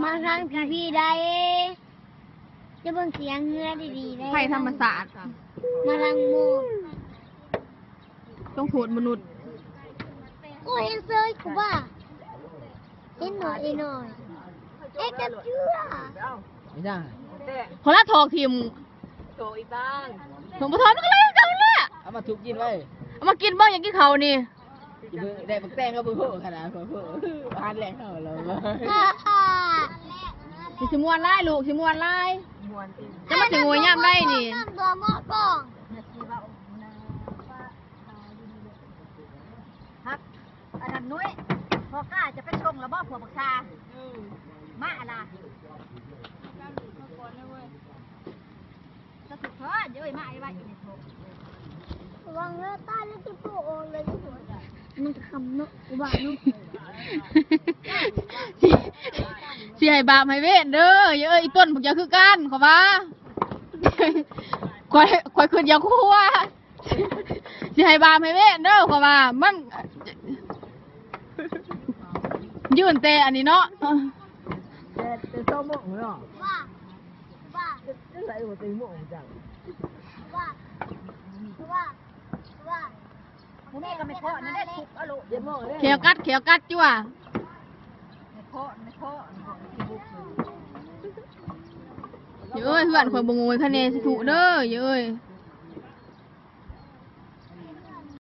มาทางพี่ได้จะเบิ่งเสียงเงือดีๆได้ไผ่ธรรมศาสตร์ มาทางโม ต้องโทษมนุษย์ กูเห็นเซยกูว่าเห็นหน่อยเอ๊ะกับเชื่อ ไม่ได้ คนละทอกทีม โตอีบ้าง ผมประทอนมันก็เลยจังเลย เอามาทุบกินไว้ เอามากินบ้างอย่างกินเขานี่ กินเพื่อได้บักแตงก็เพื่อขนาดเพื่อทานแรงเข้าเรา สิชิมวนไล่ลูกชิมวนไล่จะมาถึงหัวย่ำได้นี่ ตัวหม้อป้อง ฮักอันนั้นนุ้ยพอกล้าจะไปชงแล้วบ่ผัวบักชามาอะไรจะสุดเถอะเดี๋ยวไอ้มาไอ้บ้าอยู่ในโถ วางเลือดใต้แล้วที่ปูโอนเลยที่หัวมันคำเนาะกูบ้าเนาะ สิให้บาปให้เวทเด้ออย่าอีต้นพวกอย่าคือกันขอว่าคอยขึ้นอย่าคู่ว่าสิให้บาปให้เวทเด้อขอว่ามันยืนเตะอันนี้เนาะ แต่โซ่หมกเนาะ ว่า จะใส่หัวตีหมกจัง ว่า หมูแม่ก็ไม่เพาะนั่นได้ทุกอรุ เย็บหมกเลย เขียวกัดจ้ว ไม่เพาะเย้ยเพื่อนคอยบงวยคะแนนสิถูเด้อเย้ย